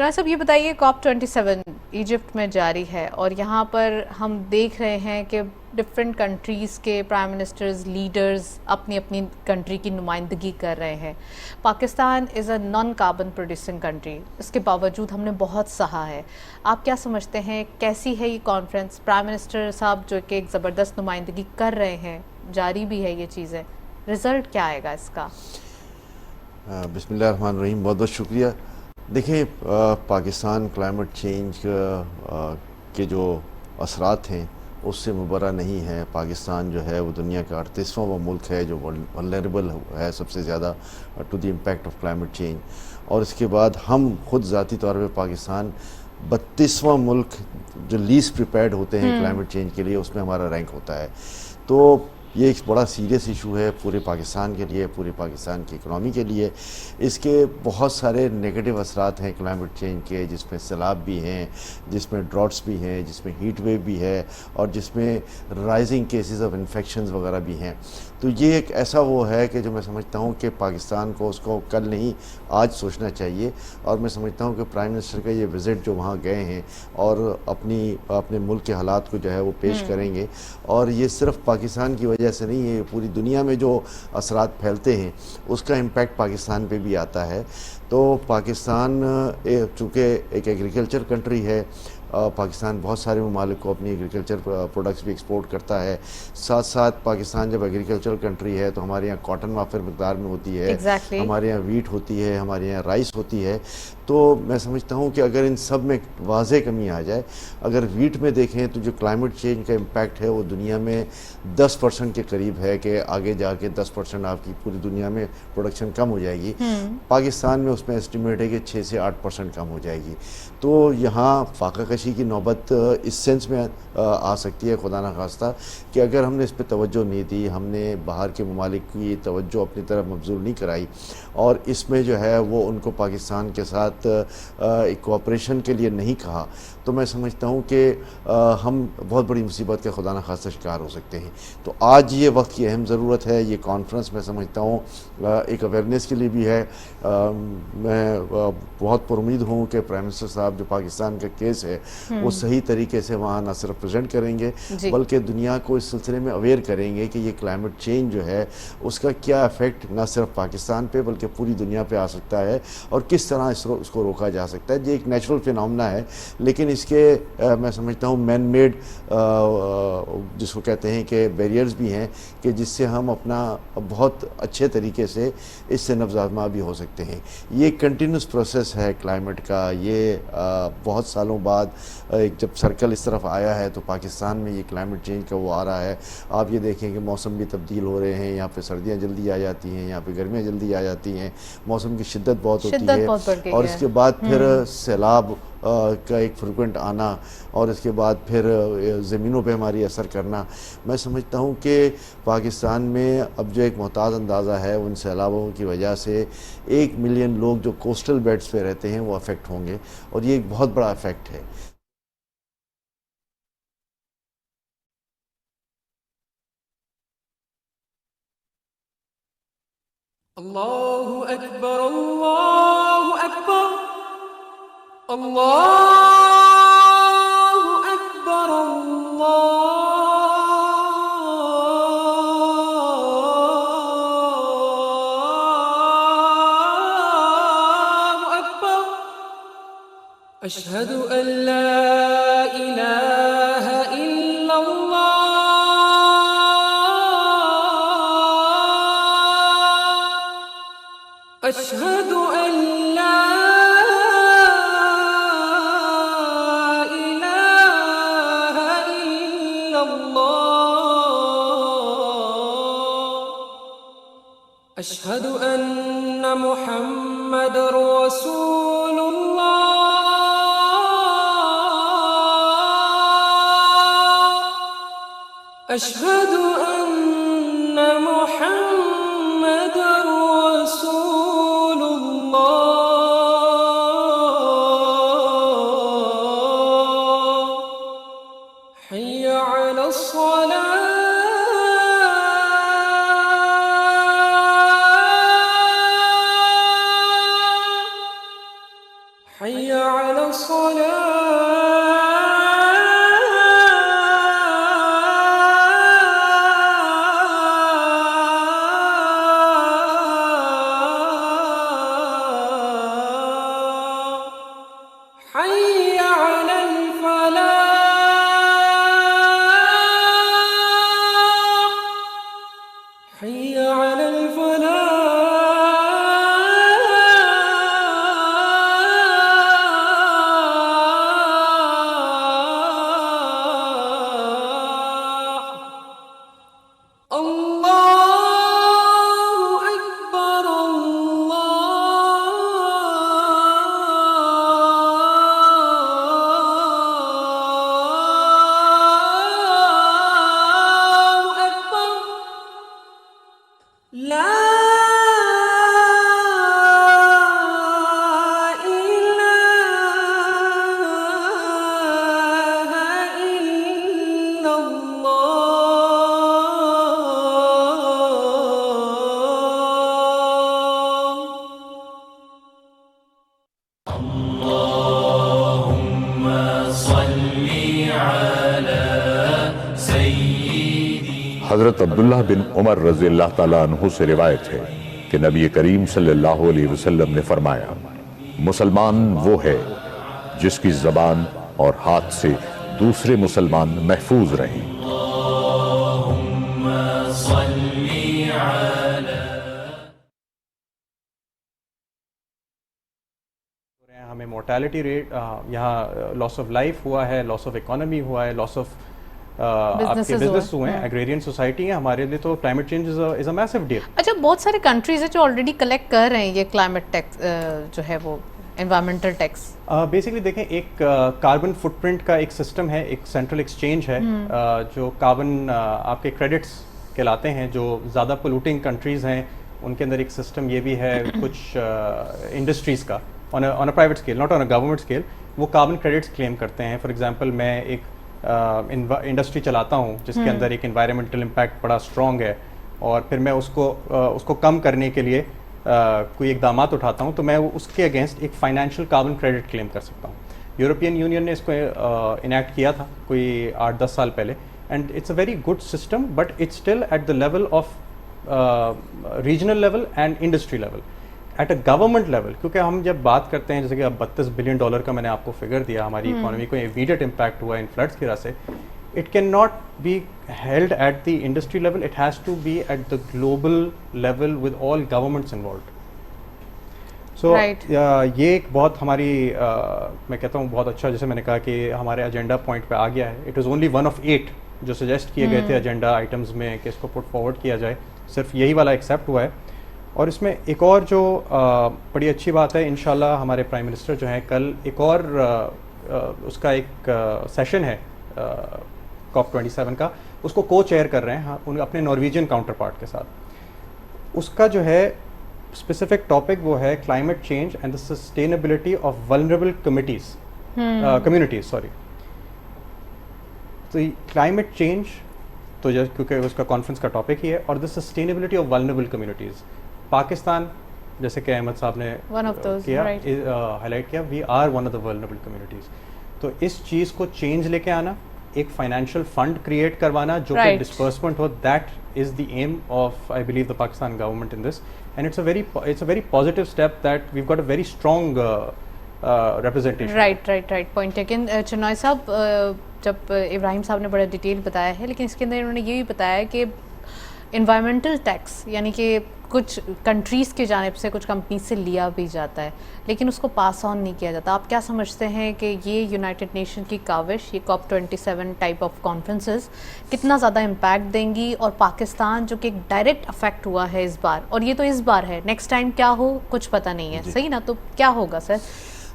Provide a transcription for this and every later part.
جناب صاحب یہ بتائیے COP27 ایجپٹ میں جاری ہے اور یہاں پر ہم دیکھ رہے ہیں کہ ڈفرینٹ کنٹریز کے پرائم منسٹرز لیڈرز اپنی اپنی کنٹری کی نمائندگی کر رہے ہیں. پاکستان از اے نان کاربن پروڈیوسنگ کنٹری، اس کے باوجود ہم نے بہت سہا ہے. آپ کیا سمجھتے ہیں کیسی ہے یہ کانفرنس؟ پرائم منسٹر صاحب جو کہ ایک زبردست نمائندگی کر رہے ہیں، جاری بھی ہے یہ چیزیں، رزلٹ کیا آئے گا اس کا؟ بسم اللہ الرحمن الرحیم. بہت بہت شکریہ. دیکھیں، پاکستان کلائمیٹ چینج کے جو اثرات ہیں اس سے مبرہ نہیں ہے. پاکستان جو ہے وہ دنیا کا 38واں وہ ملک ہے جو ولنریبل ہے سب سے زیادہ to the impact of climate change. اور اس کے بعد ہم خود ذاتی طور پہ پاکستان 32واں ملک جو لیسٹ پریپیئرڈ ہوتے ہیں کلائمیٹ چینج کے لیے، اس میں ہمارا رینک ہوتا ہے. تو یہ ایک بڑا سیریس ایشو ہے پورے پاکستان کے لیے، پورے پاکستان کی اکنامی کے لیے. اس کے بہت سارے نیگیٹو اثرات ہیں کلائمیٹ چینج کے، جس میں سیلاب بھی ہیں، جس میں ڈراٹس بھی ہیں، جس میں ہیٹ ویو بھی ہے، اور جس میں رائزنگ کیسز آف انفیکشنز وغیرہ بھی ہیں. تو یہ ایک ایسا وہ ہے کہ جو میں سمجھتا ہوں کہ پاکستان کو اس کو کل نہیں آج سوچنا چاہیے. اور میں سمجھتا ہوں کہ پرائم منسٹر کا یہ وزٹ جو وہاں گئے ہیں اور اپنے ملک کے حالات کو جو ہے وہ پیش کریں گے. اور یہ صرف پاکستان کی وجہ سے نہیں ہے، پوری دنیا میں جو اثرات پھیلتے ہیں اس کا امپیکٹ پاکستان پہ بھی آتا ہے. تو پاکستان چونکہ ایک ایگریکلچر کنٹری ہے، پاکستان بہت سارے ممالک کو اپنی ایگریکلچر پروڈکٹس بھی ایکسپورٹ کرتا ہے. ساتھ ساتھ پاکستان جب ایگریکلچر کنٹری ہے تو ہمارے یہاں کاٹن وافر مقدار میں ہوتی ہے، ہمارے یہاں ویٹ ہوتی ہے، ہمارے یہاں رائس ہوتی ہے. تو میں سمجھتا ہوں کہ اگر ان سب میں واضح کمی آ جائے، اگر ویٹ میں دیکھیں تو جو کلائمیٹ چینج کا امپیکٹ ہے وہ دنیا میں 10% کے قریب ہے، کہ آگے جا کے 10% آپ کی پوری دنیا میں پروڈکشن کم ہو جائے گی. پاکستان میں اس میں اسٹیمیٹ ہے کہ 6 سے 8% کم ہو جائے گی. تو یہاں فاقہ کشی کی نوبت اس سینس میں آ سکتی ہے، خدا نخواستہ، کہ اگر ہم نے اس پہ توجہ نہیں دی، ہم نے باہر کے ممالک کی توجہ اپنی طرف مبذول نہیں کرائی، اور اس میں جو ہے وہ ان کو پاکستان کے ساتھ ایک کوآپریشن کے لیے نہیں کہا، تو میں سمجھتا ہوں کہ ہم بہت بڑی مصیبت کا خدا نخواستہ شکار ہو سکتے ہیں. تو آج یہ وقت کی اہم ضرورت ہے. یہ کانفرنس میں سمجھتا ہوں ایک اویئرنیس کے لیے بھی ہے. میں بہت پر امید ہوں کہ پرائم منسٹر صاحب جو پاکستان کا کیس ہے وہ صحیح طریقے سے وہاں نہ صرف پریزنٹ کریں گے بلکہ دنیا کو اس سلسلے میں اویئر کریں گے کہ یہ کلائمیٹ چینج جو ہے اس کا کیا ایفیکٹ نہ صرف پاکستان پہ بلکہ پوری دنیا پہ آ سکتا ہے، اور کس طرح اس کو روکا جا سکتا ہے. یہ ایک نیچرل فینومنا ہے، لیکن اس کے میں سمجھتا ہوں مین میڈ جس کو کہتے ہیں کہ بیریئرز بھی ہیں کہ جس سے ہم اپنا بہت اچھے طریقے سے اس سے نفس آزما بھی ہو سکتے ہیں. یہ ایک کنٹینیوس پروسیس ہے کلائمیٹ کا. یہ بہت سالوں بعد جب سرکل اس طرف آیا ہے تو پاکستان میں یہ کلائمیٹ چینج کا وہ آ رہا ہے. آپ یہ دیکھیں کہ موسم بھی تبدیل ہو رہے ہیں، یہاں پہ سردیاں جلدی آ جاتی ہیں، یہاں پہ گرمیاں جلدی آ جاتی ہیں، موسم کی شدت بہت ہوتی ہے، اور اس کے بعد پھر سیلاب کا ایک فریکوینٹ آنا، اور اس کے بعد پھر زمینوں پہ ہماری اثر کرنا. میں سمجھتا ہوں کہ پاکستان میں اب جو ایک محتاط اندازہ ہے ان سیلابوں کی وجہ سے 1 ملین لوگ جو کوسٹل بیلٹس پہ رہتے ہیں وہ افیکٹ ہوں گے، اور یہ ایک بہت بڑا افیکٹ ہے. اللہ اکبر، اللہ اکبر، اللہ اکبر، اللہ اکبر. اشہد ان لا الہ الا اللہ، اشہد ان لا الہ الا اللہ، اشہد ان محمد رسول اللہ، اشہد ان محمد رسول اللہ. حی علی الصلاة، حی حضرت عبداللہ بن عمر رضی اللہ تعالیٰ عنہ سے روایت ہے کہ نبی کریم صلی اللہ علیہ وسلم نے فرمایا مسلمان وہ ہے جس کی زبان اور ہاتھ سے دوسرے مسلمان محفوظ رہیں. ہمیں مورٹیلٹی ریٹ یہاں لاس آف لائف ہوا ہے, لاس آف اکانومی ہوا ہے, لاس آف آپ کے بزنس ہوئے ہیں, ایگریرین سوسائٹی ہیں. ہمارے لیے تو climate change is a massive deal. اچھا, بہت سارے کنٹریز ہیں جو آلریڈی کلیکٹ کر رہے ہیں یہ کلائمیٹ ٹیکس جو ہے وہ انوائرمنٹل ٹیکس. بیسکلی دیکھیں, ایک کاربن فٹ پرنٹ کا ایک سسٹم ہے, ایک سینٹرل ایکسچینج ہے جو کاربن آپ کے کریڈٹس کہلاتے ہیں. جو زیادہ پولوٹنگ کنٹریز ہیں ان کے اندر ایک سسٹم یہ بھی ہے کچھ انڈسٹریز کا on a private scale, not on a government scale, وہ کاربن کریڈٹس کلیم کرتے ہیں. فار ایگزامپل میں ایک انڈسٹری چلاتا ہوں جس کے اندر ایک انوائرمنٹل امپیکٹ بڑا اسٹرانگ ہے, اور پھر میں اس کو کم کرنے کے لیے کوئی اقدامات اٹھاتا ہوں, تو میں اس کے اگینسٹ ایک فائنینشیل کاربن کریڈٹ کلیم کر سکتا ہوں. یورپین یونین نے اس کو انیکٹ کیا تھا کوئی 8-10 سال پہلے, and it's a very good system, but it's still at the level of regional level and industry level. At a government level, کیونکہ ہم جب بات کرتے ہیں جیسے کہ اب $32 بلین کا میں نے آپ کو فگر دیا, ہماری اکانومی کو امیڈیٹ امپیکٹ ہوا ان فلڈس کی وجہ سے, it can not be held at the industry level, it has to be at the global level with all governments involved. So یہ ایک بہت ہماری میں کہتا ہوں بہت اچھا, جیسے میں نے کہا کہ ہمارے ایجنڈا پوائنٹ پہ آ گیا ہے. اٹ واز اونلی 1 of 8 جو سجیسٹ کیے گئے تھے ایجنڈا آئٹمز میں کہ اس کو پٹ فارورڈ کیا جائے, صرف یہی والا ایکسیپٹ ہوا ہے. اور اس میں ایک اور جو بڑی اچھی بات ہے, انشاءاللہ ہمارے پرائم منسٹر جو ہیں کل ایک اور اس کا ایک سیشن ہے COP27 کا, اس کو کو چیئر کر رہے ہیں ان اپنے نارویجین کاؤنٹر پارٹ کے ساتھ. اس کا جو ہے اسپیسیفک ٹاپک وہ ہے climate change and the sustainability of vulnerable communities. Sorry, تو کلائمیٹ چینج تو کیونکہ اس کا کانفرنس کا ٹاپک ہی ہے, اور the sustainability of vulnerable communities. Pakistan جیسے کہ احمد صاحب نے کیا ہائی لائٹ کیا, we are one of the vulnerable communities. تو اس چیز کو چینج لے کے آنا, ایک فائنینشیل فنڈ کریٹ کروانا جو کہ ڈسپرسمنٹ ہو, that is the aim of I believe the Pakistan government in this, and it's a very positive step that we've got a very strong representation. Right point taken. Chinoy Sahib, جب ابراہیم صاحب نے بڑا detail بتایا ہے, لیکن اس کے اندر انہوں نے یہ بھی بتایا کہ انوائرمنٹل ٹیکس یعنی کہ کچھ کنٹریز کی جانب سے کچھ کمپنیز سے لیا بھی جاتا ہے لیکن اس کو پاس آن نہیں کیا جاتا. آپ کیا سمجھتے ہیں کہ یہ یونائٹڈ نیشن کی کاوش, یہ COP27 ٹائپ آف کانفرنسز کتنا زیادہ امپیکٹ دیں گی, اور پاکستان جو کہ ایک ڈائریکٹ افیکٹ ہوا ہے اس بار, اور یہ تو اس بار ہے, نیکسٹ ٹائم کیا ہو کچھ پتہ نہیں ہے, صحیح نا؟ تو کیا ہوگا سر؟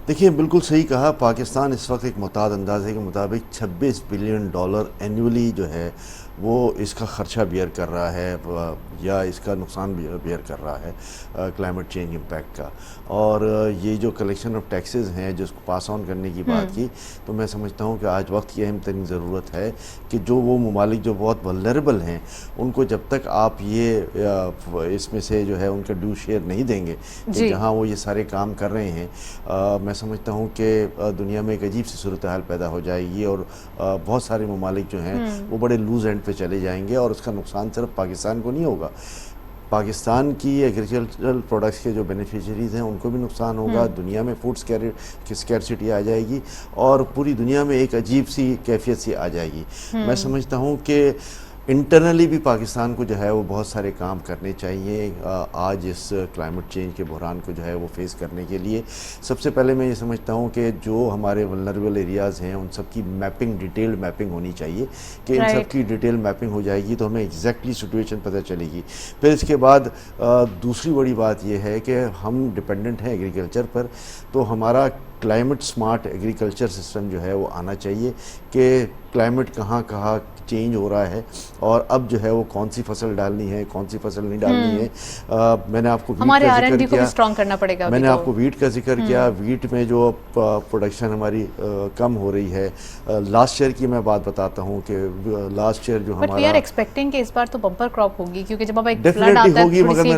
دیکھیے, بالکل صحیح کہا. پاکستان اس وقت ایک معتاد اندازے کے مطابق $26 بلین اینیولی جو ہے وہ اس کا خرچہ بیئر کر رہا ہے, یا اس کا نقصان بیئر کر رہا ہے کلائمیٹ چینج امپیکٹ کا. اور یہ جو کلیکشن آف ٹیکسز ہیں جو اس کو پاس آن کرنے کی بات کی, تو میں سمجھتا ہوں کہ آج وقت کی اہم ترین ضرورت ہے کہ جو وہ ممالک جو بہت ولنریبل ہیں ان کو جب تک آپ یہ اس میں سے جو ہے ان کا ڈیو شیئر نہیں دیں گے کہ جہاں وہ یہ سارے کام کر رہے ہیں, میں سمجھتا ہوں کہ دنیا میں ایک عجیب سی صورتحال پیدا ہو جائے گی, اور بہت سارے ممالک جو ہیں وہ بڑے لوز اینڈ پہ چلے جائیں گے, اور اس کا نقصان صرف پاکستان کو نہیں ہوگا, پاکستان کی ایگریکلچرل پروڈکٹس کے جو بینیفیشریز ہیں ان کو بھی نقصان ہوگا. دنیا میں فوڈ اسکیرسٹی آ جائے گی, اور پوری دنیا میں ایک عجیب سی کیفیت سی آ جائے گی. میں سمجھتا ہوں کہ انٹرنلی بھی پاکستان کو جو ہے وہ بہت سارے کام کرنے چاہیے آج اس کلائمیٹ چینج کے بحران کو جو ہے وہ فیس کرنے کے لیے. سب سے پہلے میں یہ سمجھتا ہوں کہ جو ہمارے ولنریبل ایریاز ہیں ان سب کی میپنگ, ڈیٹیلڈ میپنگ ہونی چاہیے, کہ ان سب کی ڈیٹیل میپنگ ہو جائے گی تو ہمیں ایگزیکٹلی سچویشن پتہ چلے گی. پھر اس کے بعد دوسری بڑی بات یہ ہے کہ ہم ڈپینڈنٹ ہیں ایگریکلچر پر, تو ہمارا کلائمیٹ سمارٹ ایگریکلچر سسٹم جو ہے وہ آنا چاہیے کہ کلائمیٹ کہاں کہاں چینج ہو رہا ہے, اور اب جو ہے وہ کون سی فصل ڈالنی ہے, کون سی فصل نہیں ڈالنی ہے. میں نے آپ کو ہمارے R&D کو بھی اسٹرانگ کرنا پڑے گا. میں نے آپ کو ویٹ کا ذکر کیا, ویٹ میں جو پروڈکشن ہماری کم ہو رہی ہے. لاسٹ ایئر کی میں بات بتاتا ہوں کہ لاسٹ ایئر جو ہمارا, بٹ وی آر ایکسپیکٹنگ کہ اس بار تو بمپر کراپ ہوگی, کیونکہ جب اب ایک فلڈ آتا ہے تھوڑی سی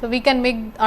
So we can make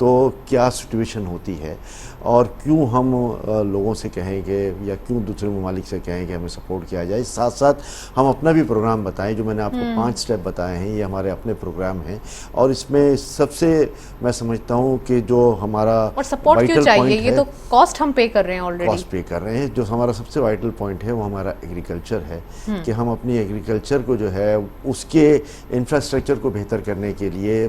تو کیا سچویشن ہوتی ہے اور کیوں ہم لوگوں سے کہیں کہ یا کیوں دوسرے ممالک سے کہیں کہ ہمیں سپورٹ کیا جائے. ساتھ ساتھ ہم اپنا بھی پروگرام بتائیں. جو میں نے آپ کو 5 سٹیپ بتائے ہیں یہ ہمارے اپنے پروگرام ہیں, اور اس میں سب سے میں سمجھتا ہوں کہ جو ہمارا اور سپورٹ کیوں چاہیے, یہ تو کاسٹ ہم پے کر رہے ہیں آلریڈی, کاسٹ پے کر رہے ہیں. جو ہمارا سب سے وائٹل پوائنٹ ہے وہ ہمارا ایگریکلچر ہے کہ ہم اپنی ایگریکلچر کو جو ہے اس کے انفراسٹرکچر کو بہتر کرنے کے لیے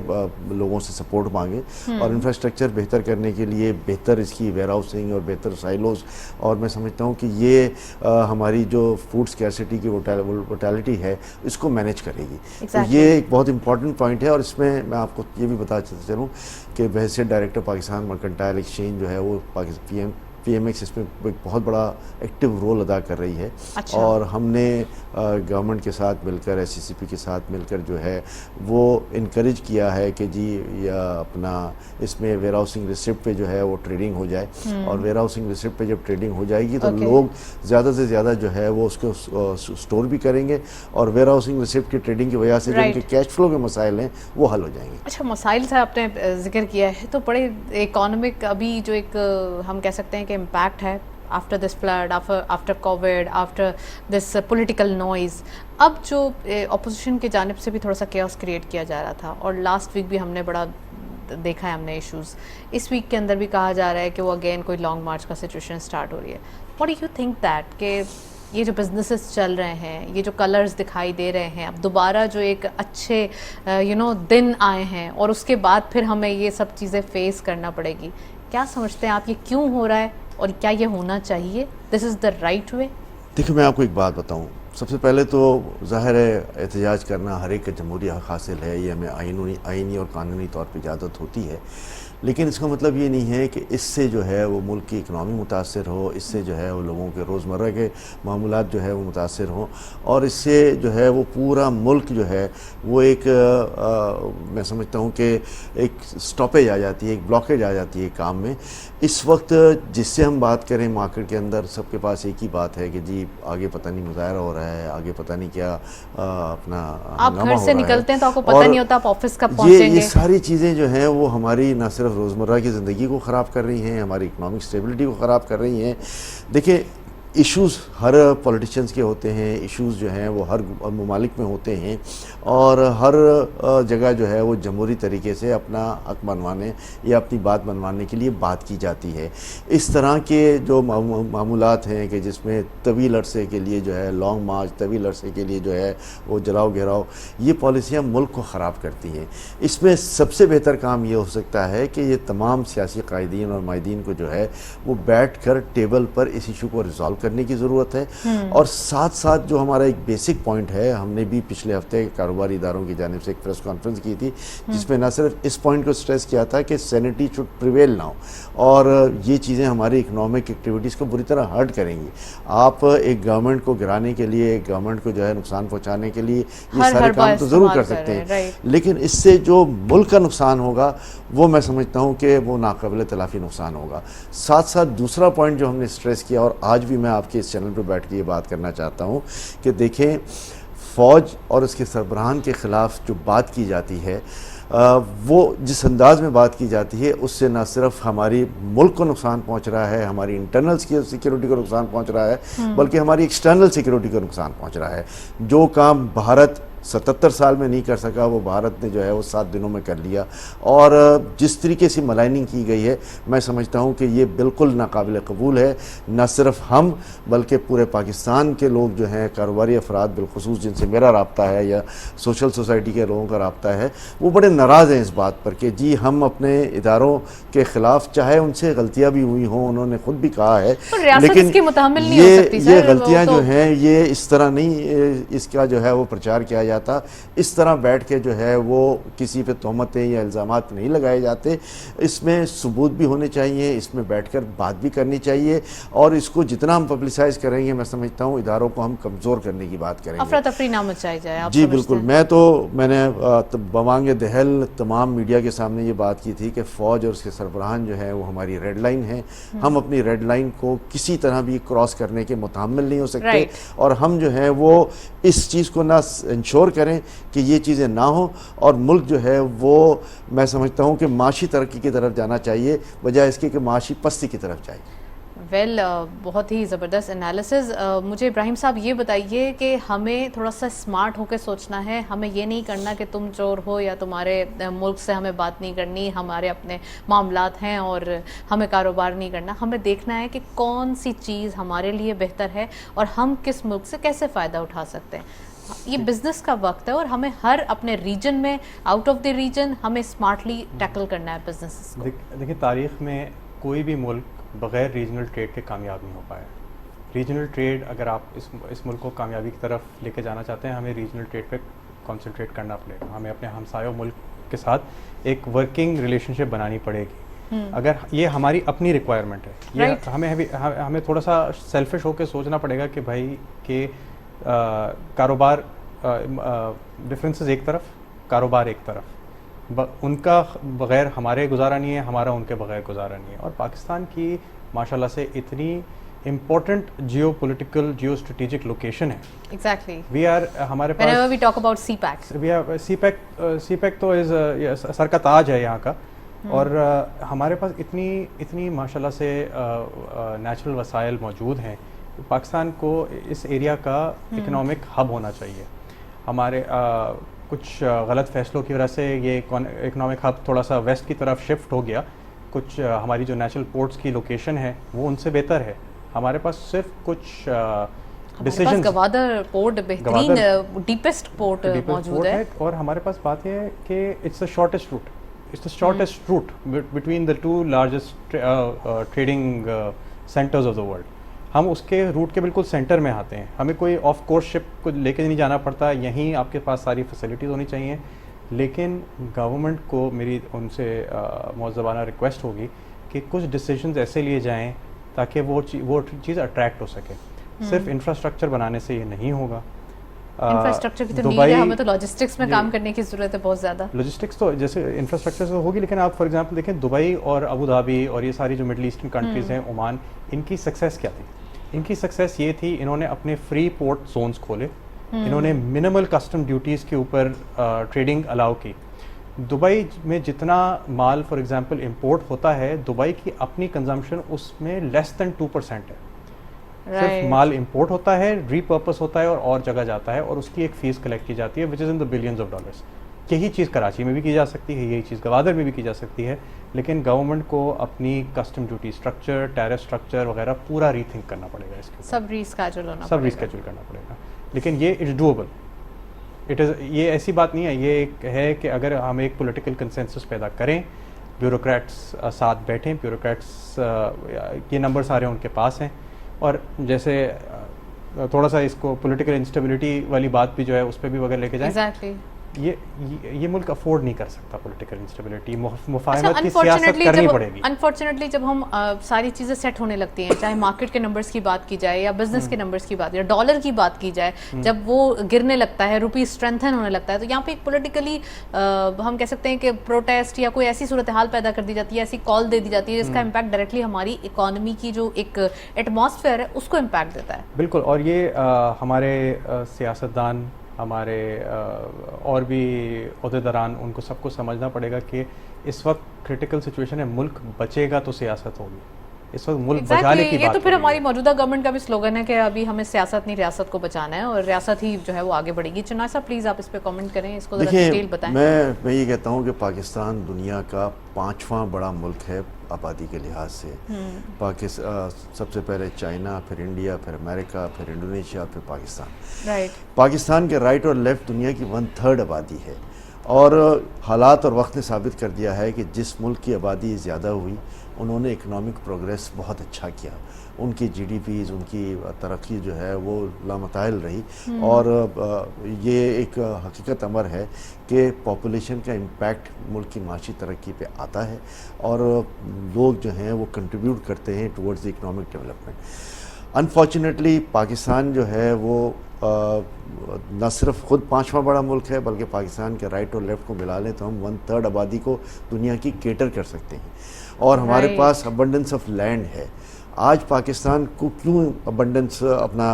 لوگوں سے سپورٹ مانگیں, اور انفراسٹرکچر بہتر کرنے کے لیے بہتر اس کی ویئر ہاؤسنگ اور بہتر سائلوز, اور میں سمجھتا ہوں کہ یہ ہماری جو فوڈ سکیرسٹی کی وٹیلٹی ہے اس کو مینیج کرے گی. تو یہ ایک بہت امپورٹنٹ پوائنٹ ہے. اور اس میں میں آپ کو یہ بھی بتا چلوں کہ بحیثیت ڈائریکٹر پاکستان مرکنٹائل ایکسچینج جو ہے وہ پی ایم ایکس اس میں ایک بہت بڑا ایکٹیو رول ادا کر رہی ہے. اور ہم نے گورنمنٹ کے ساتھ مل کر ایس سی سی پی کے ساتھ مل کر جو ہے وہ انکریج کیا ہے کہ جی اپنا اس میں ویئر ہاؤسنگ ریسپٹ پہ جو ہے وہ ٹریڈنگ ہو جائے, اور ویئر ہاؤسنگ ریسپٹ پہ جب ٹریڈنگ ہو جائے گی تو لوگ زیادہ سے زیادہ جو ہے وہ اس کو سٹور بھی کریں گے, اور ویئر ہاؤسنگ ریسپٹ کی ٹریڈنگ کی وجہ سے جو ان کے کیش فلو کے مسائل ہیں وہ حل ہو جائیں گے. اچھا, مسائل سے آپ نے ذکر کیا ہے تو بڑے اکانومک ابھی جو ایک ہم کہہ سکتے ہیں کہ امپیکٹ ہے after this flood, after covid, after this political noise. اب جو اپوزیشن کی جانب سے بھی تھوڑا سا کیوس کریٹ کیا جا رہا تھا, اور لاسٹ ویک بھی ہم نے بڑا دیکھا ہے ہم نے ایشوز. اس ویک کے اندر بھی کہا جا رہا ہے کہ وہ اگین کوئی لانگ مارچ کا سچویشن اسٹارٹ ہو رہی ہے. What do you think that کہ یہ جو بزنسز چل رہے ہیں, یہ جو کلرز دکھائی دے رہے ہیں, اب دوبارہ جو ایک اچھے دن آئے ہیں اور اس کے بعد پھر ہمیں یہ سب چیزیں فیس کرنا پڑے گی, کیا سمجھتے ہیں آپ یہ کیوں ہو رہا ہے اور کیا یہ ہونا چاہیے؟ دس از دا رائٹ وے. دیکھیں میں آپ کو ایک بات بتاؤں. سب سے پہلے تو ظاہر ہے احتجاج کرنا ہر ایک کا جمہوری حق حاصل ہے, یہ ہمیں آئینی اور قانونی طور پہ اجازت ہوتی ہے, لیکن اس کا مطلب یہ نہیں ہے کہ اس سے جو ہے وہ ملک کی اکنامی متاثر ہو, اس سے جو ہے وہ لوگوں کے روزمرہ کے معاملات جو ہے وہ متاثر ہوں, اور اس سے جو ہے وہ پورا ملک جو ہے وہ ایک میں سمجھتا ہوں کہ ایک سٹاپیج آ جاتی ہے, ایک بلاکیج آ جاتی ہے کام میں. اس وقت جس سے ہم بات کریں مارکیٹ کے اندر سب کے پاس ایک ہی بات ہے کہ جی آگے پتہ نہیں مظاہرہ ہو رہا ہے, آگے پتہ نہیں کیا اپنا آپ گھر سے نکلتے ہیں تو آپ کو پتہ نہیں ہوتا آپ آفس کب پہنچیں گے. یہ ساری چیزیں جو ہیں وہ ہماری نہ صرف روزمرہ کی زندگی کو خراب کر رہی ہیں, ہماری اکنامک اسٹیبلٹی کو خراب کر رہی ہیں. دیکھیں ایشوز ہر پولیٹیشنز کے ہوتے ہیں, ایشوز جو ہیں وہ ہر ممالک میں ہوتے ہیں, اور ہر جگہ جو ہے وہ جمہوری طریقے سے اپنا حق منوانے یا اپنی بات منوانے کے لیے بات کی جاتی ہے. اس طرح کے جو معمولات ہیں کہ جس میں طویل عرصے کے لیے جو ہے لانگ مارچ, طویل عرصے کے لیے جو ہے وہ جلاؤ گھیراؤ, یہ پالیسیاں ملک کو خراب کرتی ہیں. اس میں سب سے بہتر کام یہ ہو سکتا ہے کہ یہ تمام سیاسی قائدین اور مائدین کو جو ہے وہ بیٹھ کر ٹیبل پر اس ایشو کو ریزالو کرنے کی ضرورت ہے. اور ساتھ ساتھ جو ہمارا ایک بیسک پوائنٹ ہے, ہم نے بھی پچھلے ہفتے کاروباری اداروں کی جانب سے ایک پریس کانفرنس کی تھی جس میں نہ صرف اس پوائنٹ کو سٹریس کیا تھا کہ سینٹی شوڈ پریویل ناؤ, اور یہ چیزیں ہماری اکنامک ایکٹیویٹیز کو بری طرح ہرٹ کریں گی. آپ ایک گورنمنٹ کو گرانے کے لیے, ایک گورنمنٹ کو جو ہے نقصان پہنچانے کے لیے یہ سارے کام تو ضرور کر سکتے ہیں, لیکن اس سے جو ملک کا نقصان ہوگا وہ میں سمجھتا ہوں کہ وہ ناقابل تلافی نقصان ہوگا. ساتھ ساتھ دوسرا پوائنٹ جو ہم نے سٹریس کیا, اور آج بھی میں آپ کے اس چینل پہ بیٹھ کے یہ بات کرنا چاہتا ہوں کہ دیکھیں فوج اور اس کے سربراہان کے خلاف جو بات کی جاتی ہے وہ جس انداز میں بات کی جاتی ہے اس سے نہ صرف ہماری ملک کو نقصان پہنچ رہا ہے, ہماری انٹرنل سیکیورٹی کو نقصان پہنچ رہا ہے, بلکہ ہماری ایکسٹرنل سیکیورٹی کو نقصان پہنچ رہا ہے. جو کام بھارت 77 سال میں نہیں کر سکا وہ بھارت نے جو ہے وہ 7 دنوں میں کر لیا, اور جس طریقے سے ملائننگ کی گئی ہے میں سمجھتا ہوں کہ یہ بالکل ناقابل قبول ہے. نہ صرف ہم بلکہ پورے پاکستان کے لوگ جو ہیں, کاروباری افراد بالخصوص جن سے میرا رابطہ ہے یا سوشل سوسائٹی کے لوگوں کا رابطہ ہے, وہ بڑے ناراض ہیں اس بات پر کہ جی ہم اپنے اداروں کے خلاف, چاہے ان سے غلطیاں بھی ہوئی ہوں, انہوں نے خود بھی کہا ہے, لیکن یہ غلطیاں جو ہیں یہ اس طرح نہیں اس کا جو ہے وہ پرچار کیا جاتا, اس طرح بیٹھ کے جو ہے وہ کسی پہ تہمتیں یا الزامات نہیں لگائے جاتے. اس میں ثبوت بھی ہونے چاہیے, اس میں بیٹھ کر بات بھی کرنی چاہیے, اور اس کو جتنا ہم پبلسائز کریں گے میں سمجھتا ہوں اداروں کو ہم کمزور کرنے کی بات کریں گے. افراتفری نہ مچائی جائے. جی بالکل. میں نے بوانگ دہل تمام میڈیا کے سامنے یہ بات کی تھی کہ فوج اور اس کے سربراہان جو ہے وہ ہماری ریڈ لائن ہے, ہم اپنی ریڈ لائن کو کسی طرح بھی کراس کرنے کے متحمل نہیں ہو سکتے, اور ہم جو ہے وہ اس چیز کو نہ انشور انشور کریں کہ یہ چیزیں نہ ہوں اور ملک جو ہے وہ میں سمجھتا ہوں کہ معاشی ترقی کی طرف جانا چاہیے بجائے اس کے کہ معاشی پستی کی طرف جائے. ویل بہت ہی زبردست انالیسز. مجھے ابراہیم صاحب یہ بتائیے کہ ہمیں تھوڑا سا اسمارٹ ہو کے سوچنا ہے, ہمیں یہ نہیں کرنا کہ تم چور ہو یا تمہارے ملک سے ہمیں بات نہیں کرنی, ہمارے اپنے معاملات ہیں اور ہمیں کاروبار نہیں کرنا. ہمیں دیکھنا ہے کہ کون سی چیز ہمارے لیے بہتر ہے اور ہم کس ملک سے کیسے فائدہ اٹھا سکتے ہیں. یہ بزنس کا وقت ہے اور ہمیں ہر اپنے ریجن میں آؤٹ آف دی ریجن ہمیں اسمارٹلی ٹیکل کرنا ہے بزنس کو. دیکھیں تاریخ میں کوئی بھی ملک بغیر ریجنل ٹریڈ کے کامیاب نہیں ہو پایا. ریجنل ٹریڈ اگر آپ اس ملک کو کامیابی کی طرف لے کے جانا چاہتے ہیں, ہمیں ریجنل ٹریڈ پہ کنسنٹریٹ کرنا پڑے گا. ہمیں اپنے ہمسایوں ملک کے ساتھ ایک ورکنگ ریلیشن شپ بنانی پڑے گی. اگر یہ ہماری اپنی ریکوائرمنٹ ہے, یہ ہمیں تھوڑا سا سیلفش ہو کے سوچنا پڑے گا کہ بھائی کہ کاروبار ڈفرینسز ایک طرف, کاروبار ایک طرف, ان کا بغیر ہمارے گزارا نہیں ہے, ہمارا ان کے بغیر گزارا نہیں ہے. اور پاکستان کی ماشاءاللہ سے اتنی important geo political geo strategic location ہے. ایگزیکٹلی وی آر ہمارے پاس whenever we talk about CPEC, CPEC تو سر کا تاج ہے یہاں کا, اور ہمارے پاس اتنی ماشاءاللہ سے نیچرل وسائل موجود ہیں. پاکستان کو اس ایریا کا اکنامک ہب ہونا چاہیے. ہمارے کچھ غلط فیصلوں کی وجہ سے یہ اکنامک ہب تھوڑا سا ویسٹ کی طرف شفٹ ہو گیا. کچھ ہماری جو نیچرل پورٹس کی لوکیشن ہے وہ ان سے بہتر ہے. ہمارے پاس صرف کچھ ڈیسیژنز, گوادر پورٹ بہترین ڈیپسٹ پورٹ موجود ہے, اور ہمارے پاس بات یہ ہے کہ it's the shortest route, it's the shortest route between the two largest trading centres of the world. ہم اس کے روٹ کے بالکل سینٹر میں آتے ہیں. ہمیں کوئی آف کورس شپ کو لے کے نہیں جانا پڑتا, یہیں آپ کے پاس ساری فیسلٹیز ہونی چاہیے. لیکن گورنمنٹ کو میری ان سے معذبانہ ریکویسٹ ہوگی کہ کچھ ڈیسیژنز ایسے لیے جائیں تاکہ وہ چیز اٹریکٹ ہو سکے. صرف انفراسٹرکچر بنانے سے یہ نہیں ہوگا. انفراسٹرکچر کی تو نیڈ ہے, ہمیں تو لاجسٹکس میں کام کرنے کی ضرورت ہے بہت زیادہ. لاجسٹکس تو جیسے انفراسٹرکچر سے ہوگی, لیکن آپ فار ایگزامپل دیکھیں دبئی اور ابو دھابی اور یہ ساری جو مڈل ایسٹرن کنٹریز ہیں, عمان, ان کی سکسیس کیا تھی؟ ان کی سکسیس یہ تھی, انہوں نے اپنے فری پورٹ زونز کھولے, انہوں نے منیمل کسٹم ڈیوٹیز کے اوپر ٹریڈنگ الاؤ کی. دبئی میں جتنا مال فار ایگزامپل امپورٹ ہوتا ہے, دبئی کی اپنی کنزمپشن اس میں لیس دین 2% ہے. صرف مال امپورٹ ہوتا ہے, ری پرپس ہوتا ہے اور جگہ جاتا ہے, اور اس کی ایک فیس کلیکٹ کی جاتی ہے وچ از ان دا بلینز آف ڈالرس. یہی چیز کراچی میں بھی کی جا سکتی ہے, یہی چیز گوادر میں بھی کی جا سکتی ہے, لیکن گورنمنٹ کو اپنی custom duty structure, tariff structure وغیرہ پورا ری تھنک کرنا پڑے گا. اس کے سب ریسکیجول کرنا پڑے گا. لیکن یہ اٹس ڈویبل. یہ ایسی بات نہیں ہے, یہ ایک ہے کہ اگر ہم ایک پولیٹیکل کنسنسس پیدا کریں, بیوروکریٹس ساتھ بیٹھیں, بیوروکریٹس یہ نمبر سارے ان کے پاس ہیں, اور جیسے تھوڑا سا اس کو پولیٹیکل انسٹیبلٹی والی بات بھی جو ہے اس پہ بھی اگر لے کے جائیں, یہ ملک افورڈ نہیں کر سکتا پولیٹیکل انسٹیبلٹی. مفاہمت کی سیاست کرنی پڑے گی. انفارچونیٹلی جب ہم ساری چیزیں سیٹ ہونے لگتی ہیں, چاہے مارکیٹ کے نمبرز کی بات کی جائے یا بزنس کے نمبرز کی بات یا ڈالر کی بات کی جائے, جب وہ گرنے لگتا ہے, روپی اسٹرینتھن ہونے لگتا ہے, تو یہاں پہ ایک پولیٹیکلی ہم کہہ سکتے ہیں کہ پروٹیسٹ یا کوئی ایسی صورتحال پیدا کر دی جاتی ہے, ایسی کال دے دی جاتی ہے جس کا امپیکٹ ڈائریکٹلی ہماری اکانومی کی جو ایک ایٹماسفیئر ہے اس کو امپیکٹ دیتا ہے. بالکل. اور یہ ہمارے سیاستدان, ہمارے اور بھی عہدیداران, ان کو سب کو سمجھنا پڑے گا کہ اس وقت کرٹیکل سچویشن ہے. ملک بچے گا تو سیاست ہوگی. اس وقت ملک بچانے کی بات. یہ تو پھر ہماری موجودہ گورنمنٹ کا بھی سلوگن ہے کہ ابھی ہمیں سیاست نہیں, ریاست کو بچانا ہے, اور ریاست ہی جو ہے وہ آگے بڑھے گی. چنائے صاحب پلیز آپ اس پہ کامنٹ کریں, اس کو ذرا ڈیٹیل بتائیں. میں یہ کہتا ہوں کہ پاکستان دنیا کا 5واں بڑا ملک ہے آبادی کے لحاظ سے. سب سے پہلے چائنا, پھر انڈیا, پھر امریکہ, پھر انڈونیشیا, پھر پاکستان. پاکستان کے رائٹ اور لیفٹ دنیا کی 1/3 آبادی ہے, اور حالات اور وقت نے ثابت کر دیا ہے کہ جس ملک کی آبادی زیادہ ہوئی انہوں نے اکنامک پروگریس بہت اچھا کیا. ان کی جی ڈی پیز, ان کی ترقی جو ہے وہ لامتعال رہی, اور یہ ایک حقیقت امر ہے کہ پاپولیشن کا امپیکٹ ملک کی معاشی ترقی پہ آتا ہے, اور لوگ جو ہیں وہ کنٹریبیوٹ کرتے ہیں towards the economic development. Unfortunately Pakistan جو ہے وہ نہ صرف خود 5واں بڑا ملک ہے, بلکہ پاکستان کے رائٹ اور لیفٹ کو ملا لیں تو ہم 1/3 آبادی کو دنیا کی کیٹر کر سکتے ہیں, اور ہمارے پاس ابنڈنس آف لینڈ ہے. آج پاکستان کو کیوں ابنڈنس اپنا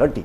30।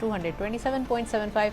227.75,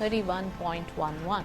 31.11।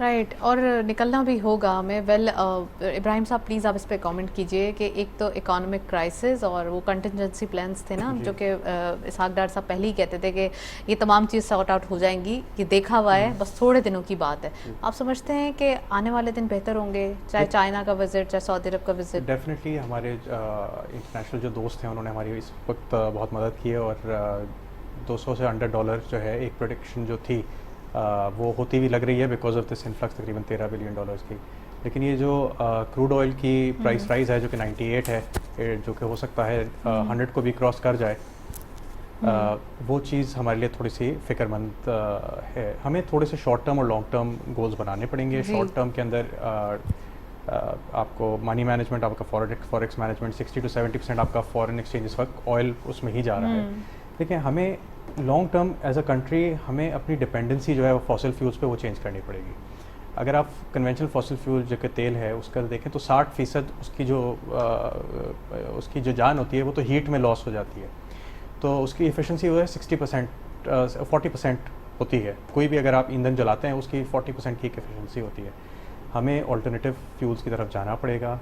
رائٹ اور نکلنا بھی ہوگا ہمیں. ویل ابراہیم صاحب پلیز آپ اس پہ کامنٹ کیجئے کہ ایک تو اکانومک کرائسس اور وہ کنٹینجنسی پلانس تھے نا جو کہ اسحاق ڈار صاحب پہلے ہی کہتے تھے کہ یہ تمام چیز سارٹ آؤٹ ہو جائیں گی, یہ دیکھا ہوا ہے, بس تھوڑے دنوں کی بات ہے. آپ سمجھتے ہیں کہ آنے والے دن بہتر ہوں گے, چاہے چائنا کا وزٹ, چاہے سعودی عرب کا وزٹ؟ ڈیفینیٹلی ہمارے انٹرنیشنل جو دوست ہیں انہوں نے ہماری اس وقت بہت مدد کی ہے, اور $200 سے $100 جو ہے ایک پروڈکشن جو تھی وہ ہوتی بھی لگ رہی ہے بیکاز آف دس انفلکس تقریباً $13 بلین کی. لیکن یہ جو کروڈ آئل کی پرائس رائز ہے جو کہ 98 ہے, جو کہ ہو سکتا ہے 100 کو بھی کراس کر جائے, وہ چیز ہمارے لیے تھوڑی سی فکر مند ہے. ہمیں تھوڑے سے شارٹ ٹرم اور لانگ ٹرم گولز بنانے پڑیں گے. شارٹ ٹرم کے اندر آپ کو منی مینجمنٹ, آپ کا فوریکس مینجمنٹ 60 to 70% آپ کا فارن ایکسچینج اس وقت آئل اس میں ہی جا رہا ہے. لیکن ہمیں long term as a country ہمیں اپنی ڈپینڈنسی جو ہے وہ فاسل فیولس پہ وہ چینج کرنی پڑے گی. اگر آپ کنونشنل فاسل فیول جو کہ تیل ہے اس کا دیکھیں تو 60% اس کی جو جان ہوتی ہے وہ تو ہیٹ میں لاس ہو جاتی ہے, تو اس کی ایفیشنسی جو ہے 40% ہوتی ہے. کوئی بھی اگر آپ ایندھن جلاتے ہیں اس کی 40% کی ایفیشنسی ہوتی ہے. ہمیں آلٹرنیٹیو فیولس کی طرف جانا پڑے گا,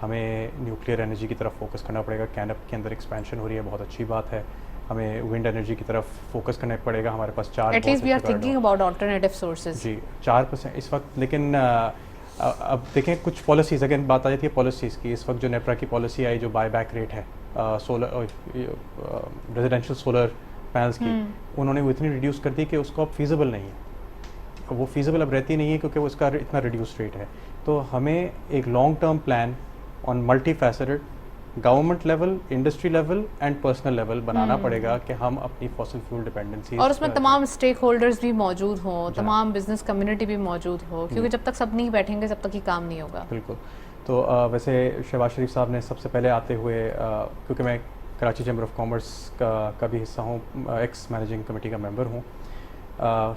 ہمیں نیوکلیئر انرجی کی طرف فوکس کرنا پڑے گا. کینپ کے اندر ایکسپینشن ہو رہی ہے, بہت اچھی بات ہے. ہمیں ونڈ انرجی کی طرف فوکس کرنا پڑے گا. ہمارے پاس 4 at least we are thinking about alternative sources. جی 4% اس وقت. لیکن اب دیکھیں کچھ پالیسیز, اگر بات آ جاتی ہے پالیسیز کی, اس وقت جو نیپرا کی پالیسی آئی جو بائی بیک ریٹ ہے ریزیڈینشیل سولر پینلس کی, انہوں نے وہ اتنی ریڈیوس کر دی کہ اس کو اب فیزیبل نہیں ہے, وہ فیزیبل اب رہتی نہیں ہے کیونکہ وہ اس کا اتنا ریڈیوس ریٹ ہے. تو ہمیں ایک long term plan on multi faceted government level, industry level and personal level بنانا پڑے گا کہ ہم اپنی فاسل فیول ڈپینڈنسی, اور اس میں تمام اسٹیک ہولڈرز بھی موجود ہوں, تمام بزنس کمیونٹی بھی موجود ہو, کیونکہ جب تک سب نہیں بیٹھیں گے جب تک یہ کام نہیں ہوگا. بالکل. تو ویسے شہباز شریف صاحب نے سب سے پہلے آتے ہوئے, کیونکہ میں کراچی چیمبر آف کامرس کا بھی حصہ ہوں, ایکس مینیجنگ کمیٹی کا ممبر ہوں,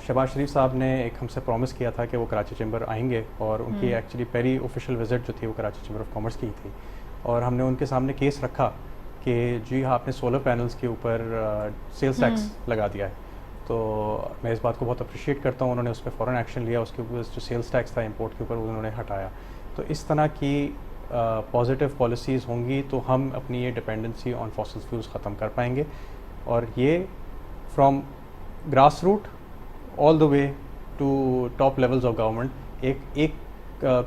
شہباز شریف صاحب نے ایک ہم سے پرومس کیا تھا کہ وہ کراچی چیمبر آئیں گے, اور ان کی ایکچولی پہلی آفیشیل وزٹ جو تھی وہ کراچی چیمبر آف کامرس کی تھی. اور ہم نے ان کے سامنے کیس رکھا کہ جی آپ نے سولر پینلز کے اوپر سیلز ٹیکس لگا دیا ہے. تو میں اس بات کو بہت اپریشیٹ کرتا ہوں, انہوں نے اس پہ فوراً ایکشن لیا, اس کے اوپر جو سیلز ٹیکس تھا امپورٹ کے اوپر انہوں نے ہٹایا. تو اس طرح کی پازیٹیو پالیسیز ہوں گی تو ہم اپنی یہ ڈپینڈنسی آن فاسل فیولز ختم کر پائیں گے, اور یہ from grass root all the way to top levels of government ایک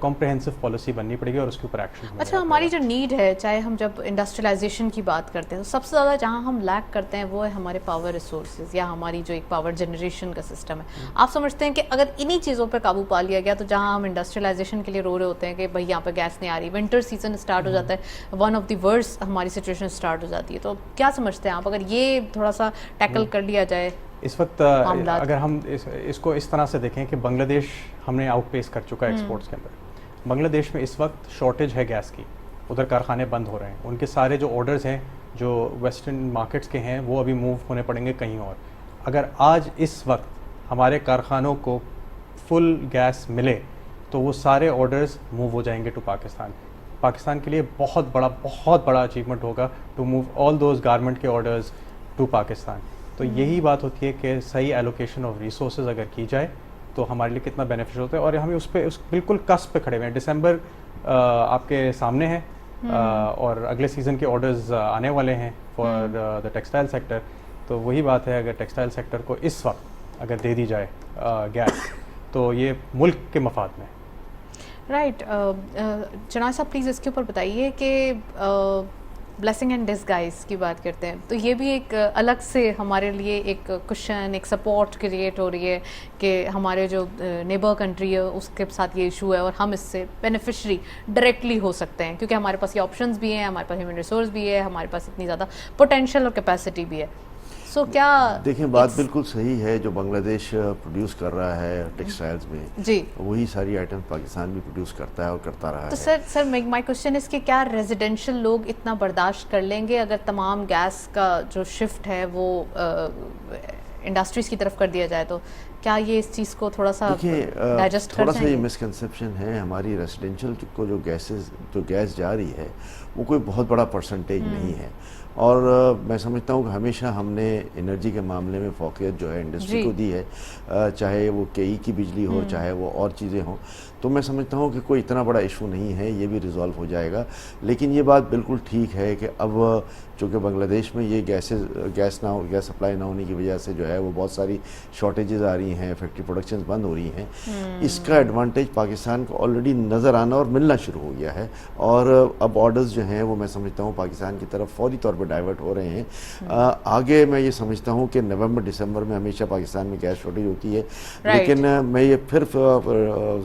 کمپریہنسو پالیسی بننی پڑے گی, اور اس کے اوپر ایکشن. اچھا, ہماری جو نیڈ ہے, چاہے ہم جب انڈسٹریلائزیشن کی بات کرتے ہیں تو سب سے زیادہ جہاں ہم لیک کرتے ہیں وہ ہے ہمارے پاور ریسورسز یا ہماری جو ایک پاور جنریشن کا سسٹم ہے. آپ سمجھتے ہیں کہ اگر انہی چیزوں پہ قابو پا لیا گیا تو جہاں ہم انڈسٹریلائزیشن کے لیے رو رہے ہوتے ہیں کہ بھائی یہاں پہ گیس نہیں آ رہی, ونٹر سیزن اسٹارٹ ہو جاتا ہے, ون آف دی ورسٹ ہماری سچویشن اسٹارٹ ہو جاتی ہے, تو کیا سمجھتے ہیں آپ اگر یہ تھوڑا سا ٹیکل کر لیا جائے؟ اس وقت اگر ہم اس کو اس طرح سے دیکھیں کہ بنگلہ دیش ہم نے آؤٹ پیس کر چکا ہے ایکسپورٹس کے اندر. بنگلہ دیش میں اس وقت شارٹیج ہے گیس کی, ادھر کارخانے بند ہو رہے ہیں, ان کے سارے جو آرڈرز ہیں جو ویسٹرن مارکیٹس کے ہیں وہ ابھی موو ہونے پڑیں گے کہیں اور. اگر آج اس وقت ہمارے کارخانوں کو فل گیس ملے تو وہ سارے آرڈرز موو ہو جائیں گے ٹو پاکستان. پاکستان کے لیے بہت بڑا اچیومنٹ ہوگا to move all those garment کے آرڈرز ٹو پاکستان. تو یہی بات ہوتی ہے کہ صحیح ایلوکیشن آف ریسورسز اگر کی جائے تو ہمارے لیے کتنا بینیفیشل ہوتا ہے. اور ہمیں اس بالکل کسپ پہ کھڑے ہوئے ہیں. دسمبر آپ کے سامنے ہے, اور اگلے سیزن کے آرڈرز آنے والے ہیں فار دا ٹیکسٹائل سیکٹر. تو وہی بات ہے, اگر ٹیکسٹائل سیکٹر کو اس وقت اگر دے دی جائے گیس تو یہ ملک کے مفاد میں. رائٹ. جناب صاحب پلیز اس کے اوپر بتائیے کہ بلیسنگ اینڈ ڈسگائز کی بات کرتے ہیں تو یہ بھی ایک الگ سے ہمارے لیے ایک کشن, ایک سپورٹ کریٹ ہو رہی ہے کہ ہمارے جو نیبر کنٹری ہے اس کے ساتھ یہ ایشو ہے اور ہم اس سے بینیفیشری ڈائریکٹلی ہو سکتے ہیں کیونکہ ہمارے پاس یہ آپشنز بھی ہیں, ہمارے پاس ہیومن ریسورس بھی ہے, ہمارے پاس اتنی زیادہ پوٹینشیل اور کیپیسٹی بھی ہے. سو کیا دیکھیں بات بالکل صحیح ہے, جو بنگلہ دیش پروڈیوس کر رہا ہے ٹیکسٹائلز میں جی وہی ساری آئٹم پاکستان بھی پروڈیوس کرتا ہے اور کرتا رہا ہے. تو سر مائی کوشچن اس کہ کیا ریزیڈینشیل لوگ اتنا برداشت کر لیں گے اگر تمام گیس کا جو شفٹ ہے وہ انڈسٹریز کی طرف کر دیا جائے؟ تو کیا یہ اس چیز کو تھوڑا سا دیکھیں ڈائجسٹ کر تھوڑا سا یہ جائیں گے؟ مسکنسیپشن ہے ہماری ریسیڈینشیل کو جو گیس جا رہی ہے وہ کوئی بہت بڑا پرسنٹیج نہیں ہے، اور میں سمجھتا ہوں کہ ہمیشہ ہم نے انرجی کے معاملے میں فوقیت جو ہے انڈسٹری کو دی ہے، چاہے وہ کے ای کی بجلی ہو، چاہے وہ اور چیزیں ہوں، تو میں سمجھتا ہوں کہ کوئی اتنا بڑا ایشو نہیں ہے، یہ بھی ریزالو ہو جائے گا۔ لیکن یہ بات بالکل ٹھیک ہے کہ اب چونکہ بنگلہ دیش میں یہ گیس سپلائی نہ ہونے کی وجہ سے جو ہے وہ بہت ساری شارٹیجز آ رہی ہیں، فیکٹری پروڈکشنز بند ہو رہی ہیں، اس کا ایڈوانٹیج پاکستان کو آلریڈی نظر آنا اور ملنا شروع ہو گیا ہے، اور اب آرڈرز جو ہیں وہ میں سمجھتا ہوں پاکستان کی طرف فوری طور پہ ڈائیورٹ ہو رہے ہیں۔ آگے میں یہ سمجھتا ہوں کہ نومبر دسمبر میں ہمیشہ پاکستان میں گیس شارٹیج ہوتی ہے، لیکن میں یہ پھر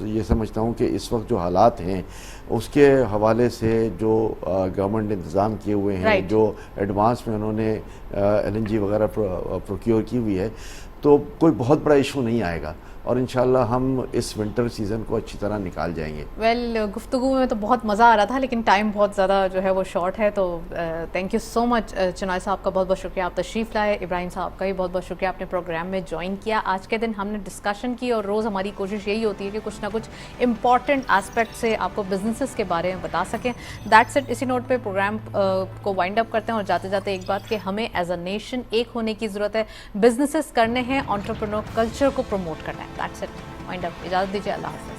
یہ سمجھتا ہوں کہ اس وقت جو حالات ہیں اس کے حوالے سے جو گورنمنٹ نے انتظام کیے ہوئے ہیں، جو ایڈوانس میں انہوں نے ایل این جی وغیرہ پروکیور کی ہوئی ہے، تو کوئی بہت بڑا ایشو نہیں آئے گا، اور انشاءاللہ ہم اس ونٹر سیزن کو اچھی طرح نکال جائیں گے۔ ویل گفتگو میں تو بہت مزہ آ رہا تھا، لیکن ٹائم بہت زیادہ جو ہے وہ شارٹ ہے، تو تھینک یو سو مچ چنائے صاحب کا بہت بہت شکریہ، آپ تشریف لائے۔ ابراہیم صاحب کا بھی بہت بہت شکریہ، آپ نے پروگرام میں جوائن کیا۔ آج کے دن ہم نے ڈسکشن کی، اور روز ہماری کوشش یہی ہوتی ہے کہ کچھ نہ کچھ امپورٹنٹ اسپیکٹ سے آپ کو بزنسز کے بارے میں بتا سکیں۔ دیٹس اٹ، اسی نوٹ پہ پروگرام کو وائنڈ اپ کرتے ہیں، اور جاتے جاتے ایک بات کہ ہمیں ایز اے نیشن ایک ہونے کی ضرورت ہے، بزنسز کرنے ہیں، انٹرپرینور کلچر کو پروموٹ کرنا ہے۔ دیٹس اٹ، وائنڈ اپ، اجازت دیجیے، اللہ حافظ۔